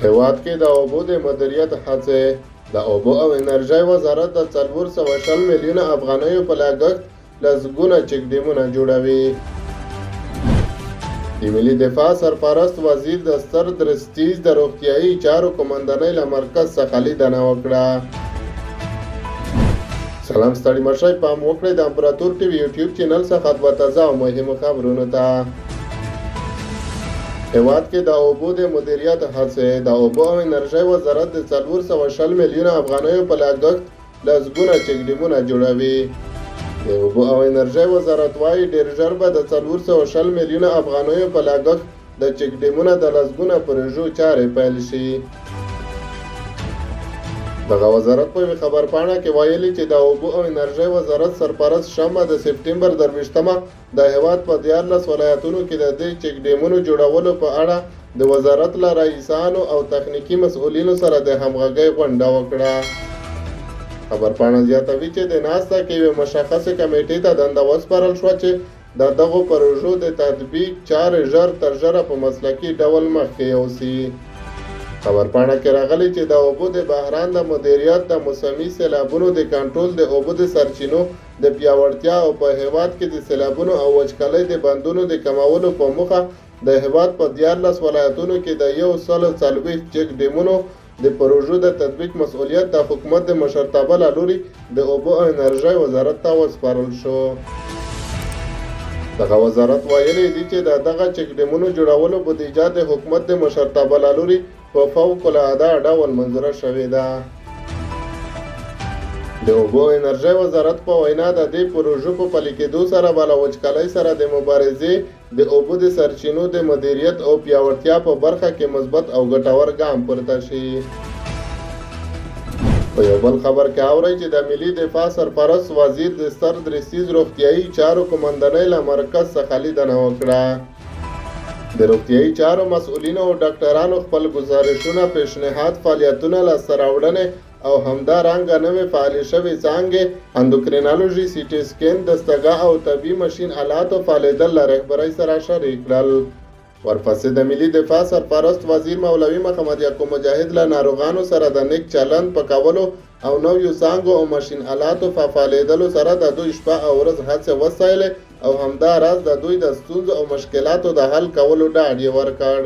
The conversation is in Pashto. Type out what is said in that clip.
هیواد کې د اوبو د مدیریت هڅې. د اوبو او انرژۍ وزارت د 420 میلیونه افغانیو په لګښت لسګونه چک ډیمونه جوړوي. د ملي دفاع سرپرست وزیر د ستر درستیز د روغتیایي چارو قومندانۍ له مرکز څخه لیدنه وکړه. سلام ستړي مشئ، پام وکړئ د امپراتور ټي وي یوټیوب چینل څخه دوه تازه او مهمو خبرونو ته. هیواد کې د اوبو د مدیریت هڅې. د اوبو او انرژۍ وزارت د 420 میلیونه افغانیو په لګښت لسګونه چک ډیمونه جوړوي. د اوبو او انرژۍ وزارت وايي ډیر ژر به د 420 میلیونه افغانیو په لګښت د چک ډیمونه د لسګونه پروژو چارې پیل شي. دغه وزارت په خبرپاڼه کې ویلي چې د اوبو او انرژۍ وزارت سرپرست شمه د سپټمبر 23 د هیواد په 14 ولایتونو کې د دې چک ډیمونو جوړولو په اړه د وزارت له رئیسانو او تخنیکی مسؤلینو سره د همغږۍ غونډه وکړه. خبرپاڼه زیاتوي چې د ناسته کې یوه مشخصه کمیټې ته دنده وسپارل شوه چې د دغو پروژو د تطبیق چارې ژر تر ژره په مسلکي ډول مخکې یوسي. خبرپاڼه کې راغلی چې د اوبو د بحران د مدیریت، د موسمي سیلابونو د کنټرول، د اوبو د سرچینو د پیاوړتیا او په هیواد کې د سیلابونو او وچکالۍ د بندونو د کمولو په موخه د هیواد په 14 ولایتونو کې د 140 چک ډیمونو د پروژو د تطبیق مسؤلیت د حکومت د مشرتابه له لوري د اوبو او انرژۍ وزارت ته وسپارل شو. دغه وزارت ویلي دي چې دغه چک ډیمونو جوړولو بودیجه د حکومت د مشرتابه له لوري په فوق العاده ډول منظوره شوې ده. د اوبو او انرژۍ وزارت په وینا د دې پروژو په پلي کېدو سره به له وچکالۍ سره د مبارزې، د اوبو د سرچینو د مدیریت او پیاوړتیا په برخه کې مثبت او ګټور ګام پورته شي. په یو بل خبر کې اورئ چې د ملي دفاع سرپرست وزیر د ستر درستیز روغتیایي چارو قومندانۍ له مرکز څخه لیدنه وکړه. د روغتیایي چارو مسؤلینو او ډاکټرانو خپل ګزارشونه، پیشنهاد، فعالیتونه، لاسته راوړنې او همدارنګه نوې فعالې شوې څانګې اندوکرینالوژي، سی ټي سکین، دستګاه او طبي ماشین آلاتو فعالېدل له رهبرۍ سره شریک کړل. ورپسې د ملي دفاع سرپرست وزیر مولوي محمد یعقوب مجاهد له ناروغانو سره د نیک چلند په کولو او نویو څانګو او ماشین آلاتو په فعالېدلو سره د دوی شپه او ورځ هڅې وستایلې او همداراز د دوی د ستونزو او مشکلاتو د حل کولو ډاډ یې ورکړ.